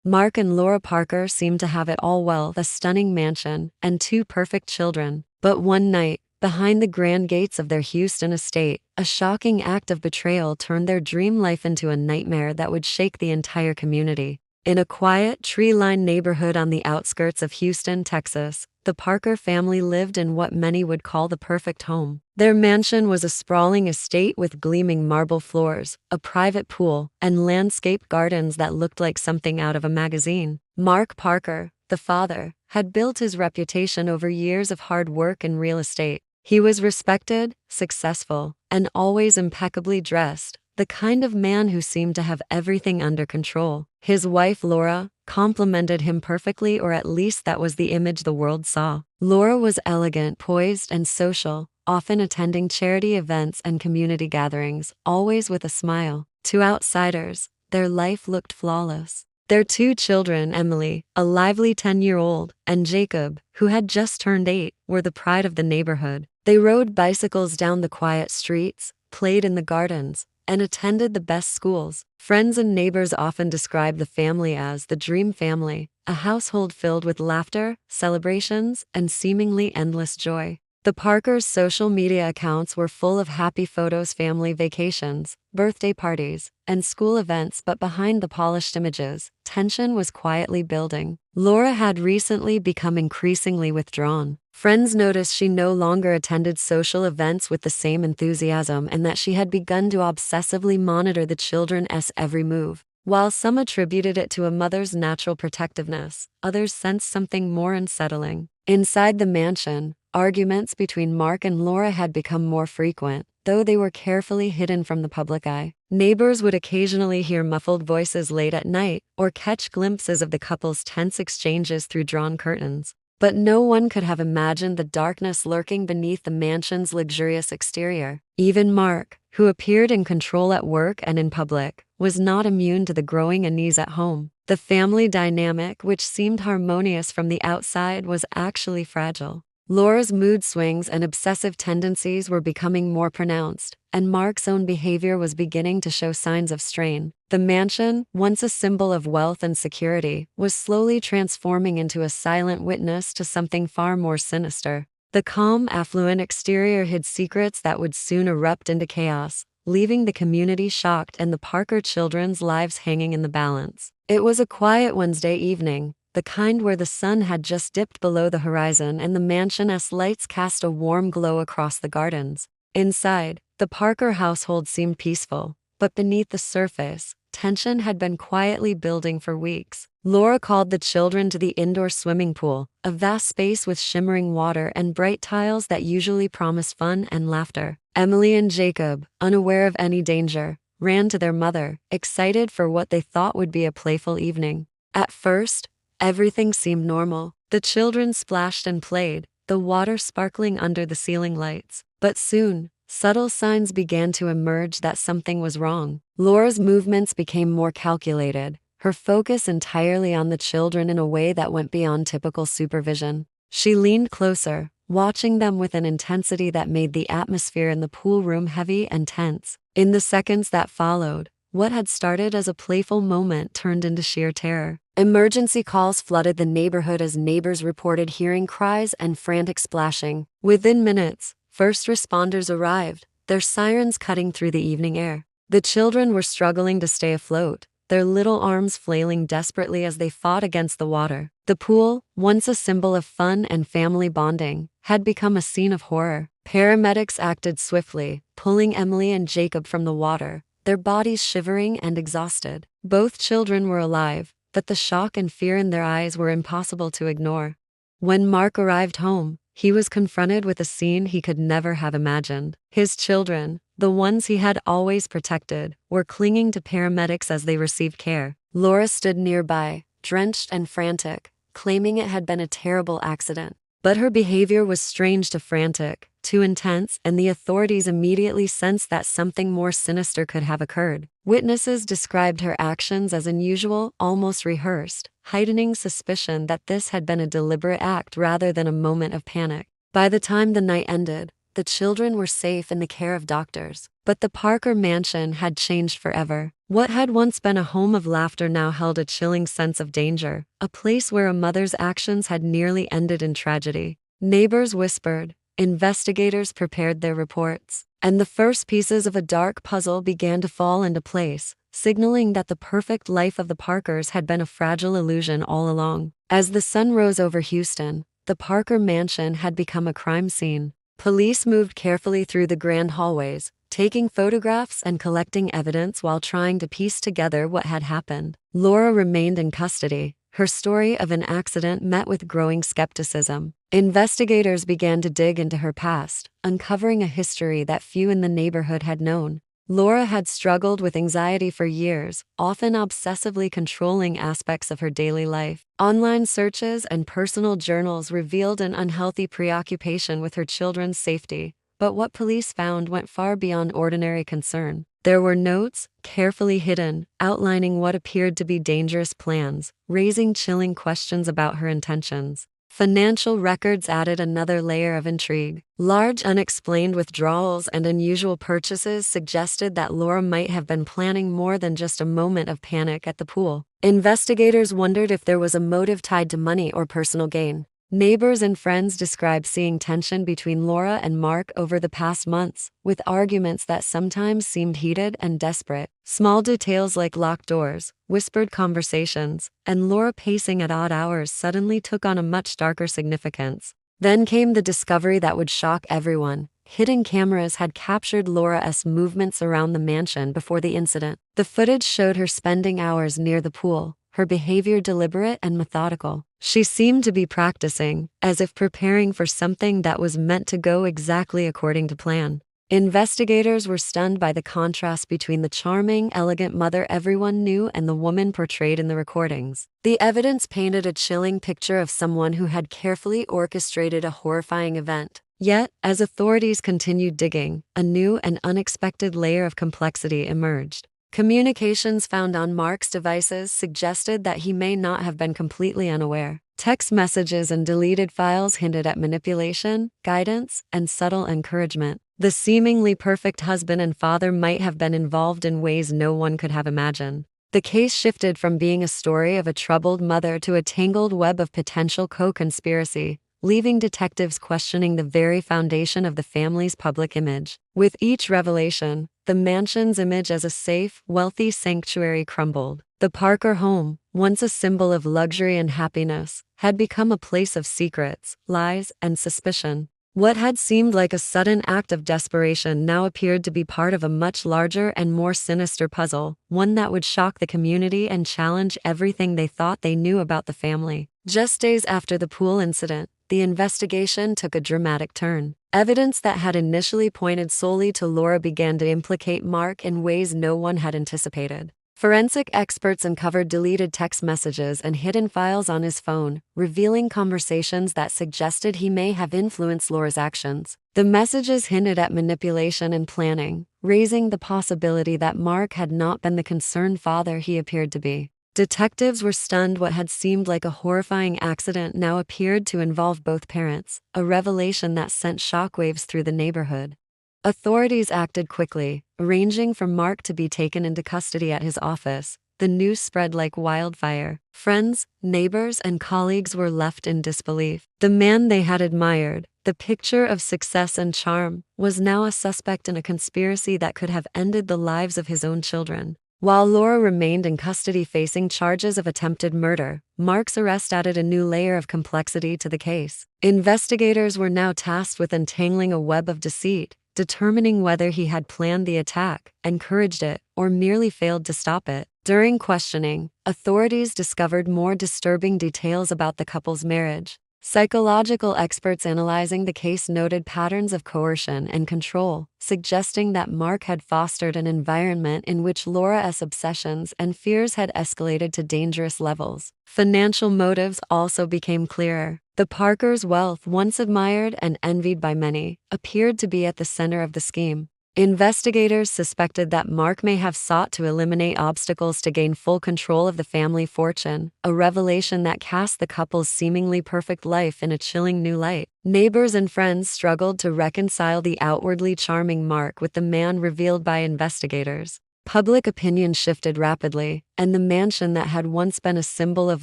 Mark and Laura Parker seemed to have it all: wealth, a stunning mansion, and two perfect children. But one night, behind the grand gates of their Houston estate, a shocking act of betrayal turned their dream life into a nightmare that would shake the entire community. In a quiet, tree-lined neighborhood on the outskirts of Houston, Texas, the Parker family lived in what many would call the perfect home. Their mansion was a sprawling estate with gleaming marble floors, a private pool, and landscape gardens that looked like something out of a magazine. Mark Parker, the father, had built his reputation over years of hard work in real estate. He was respected, successful, and always impeccably dressed, the kind of man who seemed to have everything under control. His wife Laura complimented him perfectly, or at least that was the image the world saw. Laura was elegant, poised, and social, often attending charity events and community gatherings, always with a smile. To outsiders, their life looked flawless. Their two children, Emily, a lively 10-year-old, and Jacob, who had just turned 8, were the pride of the neighborhood. They rode bicycles down the quiet streets, played in the gardens, and attended the best schools. Friends and neighbors often described the family as the dream family, a household filled with laughter, celebrations, and seemingly endless joy. The Parkers' social media accounts were full of happy photos, family vacations, birthday parties, and school events, but behind the polished images, tension was quietly building. Laura had recently become increasingly withdrawn. Friends noticed she no longer attended social events with the same enthusiasm, and that she had begun to obsessively monitor the children's every move. While some attributed it to a mother's natural protectiveness, others sensed something more unsettling. Inside the mansion, arguments between Mark and Laura had become more frequent, though they were carefully hidden from the public eye. Neighbors would occasionally hear muffled voices late at night, or catch glimpses of the couple's tense exchanges through drawn curtains. But no one could have imagined the darkness lurking beneath the mansion's luxurious exterior. Even Mark, who appeared in control at work and in public, was not immune to the growing unease at home. The family dynamic, which seemed harmonious from the outside, was actually fragile. Laura's mood swings and obsessive tendencies were becoming more pronounced, and Mark's own behavior was beginning to show signs of strain. The mansion, once a symbol of wealth and security, was slowly transforming into a silent witness to something far more sinister. The calm, affluent exterior hid secrets that would soon erupt into chaos, leaving the community shocked and the Parker children's lives hanging in the balance. It was a quiet Wednesday evening, the kind where the sun had just dipped below the horizon and the mansion's lights cast a warm glow across the gardens. Inside, the Parker household seemed peaceful, but beneath the surface, tension had been quietly building for weeks. Laura called the children to the indoor swimming pool, a vast space with shimmering water and bright tiles that usually promised fun and laughter. Emily and Jacob, unaware of any danger, ran to their mother, excited for what they thought would be a playful evening. At first, everything seemed normal. The children splashed and played, the water sparkling under the ceiling lights. But soon, subtle signs began to emerge that something was wrong. Laura's movements became more calculated, her focus entirely on the children in a way that went beyond typical supervision. She leaned closer, watching them with an intensity that made the atmosphere in the pool room heavy and tense. In the seconds that followed, what had started as a playful moment turned into sheer terror. Emergency calls flooded the neighborhood as neighbors reported hearing cries and frantic splashing. Within minutes, first responders arrived, their sirens cutting through the evening air. The children were struggling to stay afloat, their little arms flailing desperately as they fought against the water. The pool, once a symbol of fun and family bonding, had become a scene of horror. Paramedics acted swiftly, pulling Emily and Jacob from the water, their bodies shivering and exhausted. Both children were alive, but the shock and fear in their eyes were impossible to ignore. When Mark arrived home, he was confronted with a scene he could never have imagined. His children, the ones he had always protected, were clinging to paramedics as they received care. Laura stood nearby, drenched and frantic, claiming it had been a terrible accident. But her behavior was strange to frantic, too intense, and the authorities immediately sensed that something more sinister could have occurred. Witnesses described her actions as unusual, almost rehearsed, heightening suspicion that this had been a deliberate act rather than a moment of panic. By the time the night ended, the children were safe in the care of doctors. But the Parker mansion had changed forever. What had once been a home of laughter now held a chilling sense of danger, a place where a mother's actions had nearly ended in tragedy. Neighbors whispered, investigators prepared their reports, and the first pieces of a dark puzzle began to fall into place, signaling that the perfect life of the Parkers had been a fragile illusion all along. As the sun rose over Houston, the Parker mansion had become a crime scene. Police moved carefully through the grand hallways, taking photographs and collecting evidence while trying to piece together what had happened. Laura remained in custody, her story of an accident met with growing skepticism. Investigators began to dig into her past, uncovering a history that few in the neighborhood had known. Laura had struggled with anxiety for years, often obsessively controlling aspects of her daily life. Online searches and personal journals revealed an unhealthy preoccupation with her children's safety, but what police found went far beyond ordinary concern. There were notes, carefully hidden, outlining what appeared to be dangerous plans, raising chilling questions about her intentions. Financial records added another layer of intrigue. Large unexplained withdrawals and unusual purchases suggested that Laura might have been planning more than just a moment of panic at the pool. Investigators wondered if there was a motive tied to money or personal gain. Neighbors and friends described seeing tension between Laura and Mark over the past months, with arguments that sometimes seemed heated and desperate. Small details like locked doors, whispered conversations, and Laura pacing at odd hours suddenly took on a much darker significance. Then came the discovery that would shock everyone. Hidden cameras had captured Laura's movements around the mansion before the incident. The footage showed her spending hours near the pool, her behavior deliberate and methodical. She seemed to be practicing, as if preparing for something that was meant to go exactly according to plan. Investigators were stunned by the contrast between the charming, elegant mother everyone knew and the woman portrayed in the recordings. The evidence painted a chilling picture of someone who had carefully orchestrated a horrifying event. Yet, as authorities continued digging, a new and unexpected layer of complexity emerged. Communications found on Mark's devices suggested that he may not have been completely unaware. Text messages and deleted files hinted at manipulation, guidance, and subtle encouragement. The seemingly perfect husband and father might have been involved in ways no one could have imagined. The case shifted from being a story of a troubled mother to a tangled web of potential co-conspiracy, leaving detectives questioning the very foundation of the family's public image. With each revelation, the mansion's image as a safe, wealthy sanctuary crumbled. The Parker home, once a symbol of luxury and happiness, had become a place of secrets, lies, and suspicion. What had seemed like a sudden act of desperation now appeared to be part of a much larger and more sinister puzzle, one that would shock the community and challenge everything they thought they knew about the family. Just days after the pool incident, the investigation took a dramatic turn. Evidence that had initially pointed solely to Laura began to implicate Mark in ways no one had anticipated. Forensic experts uncovered deleted text messages and hidden files on his phone, revealing conversations that suggested he may have influenced Laura's actions. The messages hinted at manipulation and planning, raising the possibility that Mark had not been the concerned father he appeared to be. Detectives were stunned. What had seemed like a horrifying accident now appeared to involve both parents, a revelation that sent shockwaves through the neighborhood. Authorities acted quickly, arranging for Mark to be taken into custody at his office. The news spread like wildfire. Friends, neighbors, and colleagues were left in disbelief. The man they had admired, the picture of success and charm, was now a suspect in a conspiracy that could have ended the lives of his own children. While Laura remained in custody facing charges of attempted murder, Mark's arrest added a new layer of complexity to the case. Investigators were now tasked with untangling a web of deceit, determining whether he had planned the attack, encouraged it, or merely failed to stop it. During questioning, authorities discovered more disturbing details about the couple's marriage. Psychological experts analyzing the case noted patterns of coercion and control, suggesting that Mark had fostered an environment in which Laura's obsessions and fears had escalated to dangerous levels. Financial motives also became clearer. The Parkers' wealth, once admired and envied by many, appeared to be at the center of the scheme. Investigators suspected that Mark may have sought to eliminate obstacles to gain full control of the family fortune, a revelation that cast the couple's seemingly perfect life in a chilling new light. Neighbors and friends struggled to reconcile the outwardly charming Mark with the man revealed by investigators. Public opinion shifted rapidly, and the mansion that had once been a symbol of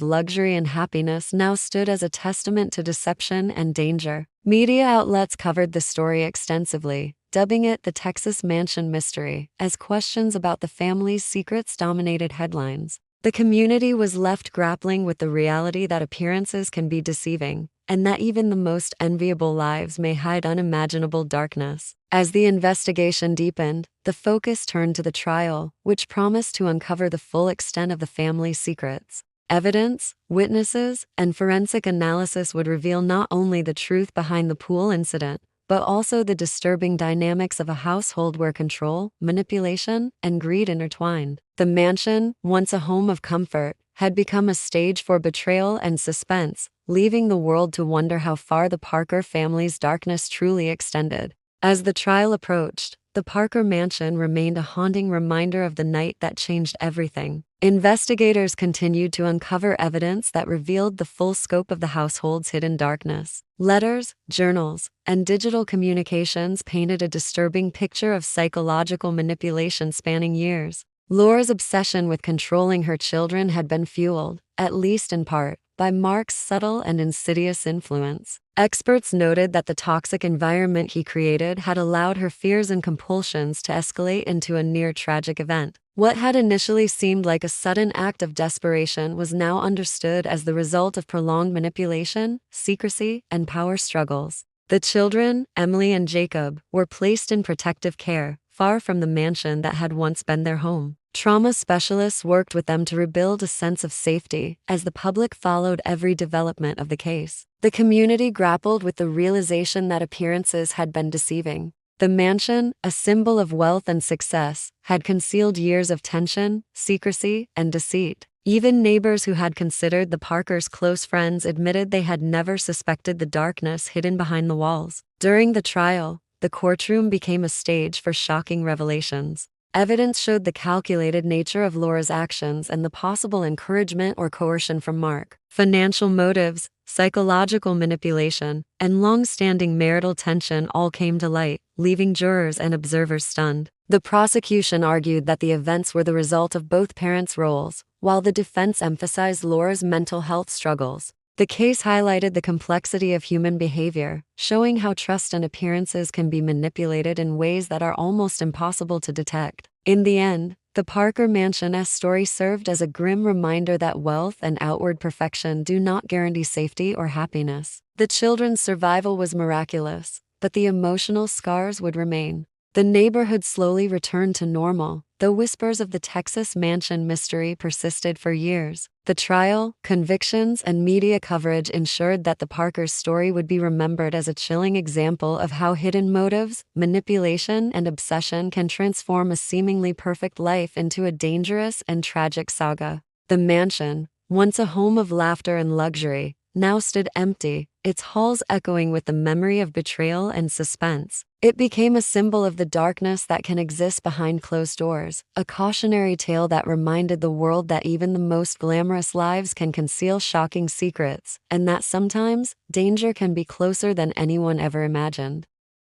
luxury and happiness now stood as a testament to deception and danger. Media outlets covered the story extensively, dubbing it the Texas Mansion Mystery, as questions about the family's secrets dominated headlines. The community was left grappling with the reality that appearances can be deceiving, and that even the most enviable lives may hide unimaginable darkness. As the investigation deepened, the focus turned to the trial, which promised to uncover the full extent of the family's secrets. Evidence, witnesses, and forensic analysis would reveal not only the truth behind the pool incident, but also the disturbing dynamics of a household where control, manipulation, and greed intertwined. The mansion, once a home of comfort, had become a stage for betrayal and suspense, leaving the world to wonder how far the Parker family's darkness truly extended. As the trial approached, the Parker mansion remained a haunting reminder of the night that changed everything. Investigators continued to uncover evidence that revealed the full scope of the household's hidden darkness. Letters, journals, and digital communications painted a disturbing picture of psychological manipulation spanning years. Laura's obsession with controlling her children had been fueled, at least in part, by Mark's subtle and insidious influence. Experts noted that the toxic environment he created had allowed her fears and compulsions to escalate into a near-tragic event. What had initially seemed like a sudden act of desperation was now understood as the result of prolonged manipulation, secrecy, and power struggles. The children, Emily and Jacob, were placed in protective care, far from the mansion that had once been their home. Trauma specialists worked with them to rebuild a sense of safety as the public followed every development of the case. The community grappled with the realization that appearances had been deceiving. The mansion, a symbol of wealth and success, had concealed years of tension, secrecy, and deceit. Even neighbors who had considered the Parkers close friends admitted they had never suspected the darkness hidden behind the walls. During the trial, the courtroom became a stage for shocking revelations. Evidence showed the calculated nature of Laura's actions and the possible encouragement or coercion from Mark. Financial motives, psychological manipulation, and long-standing marital tension all came to light, leaving jurors and observers stunned. The prosecution argued that the events were the result of both parents' roles, while the defense emphasized Laura's mental health struggles. The case highlighted the complexity of human behavior, showing how trust and appearances can be manipulated in ways that are almost impossible to detect. In the end, the Parker Mansion's story served as a grim reminder that wealth and outward perfection do not guarantee safety or happiness. The children's survival was miraculous, but the emotional scars would remain. The neighborhood slowly returned to normal, though whispers of the Texas Mansion mystery persisted for years. The trial, convictions, and media coverage ensured that the Parkers' story would be remembered as a chilling example of how hidden motives, manipulation, and obsession can transform a seemingly perfect life into a dangerous and tragic saga. The mansion, once a home of laughter and luxury, now stood empty, its halls echoing with the memory of betrayal and suspense. It became a symbol of the darkness that can exist behind closed doors, a cautionary tale that reminded the world that even the most glamorous lives can conceal shocking secrets, and that sometimes, danger can be closer than anyone ever imagined.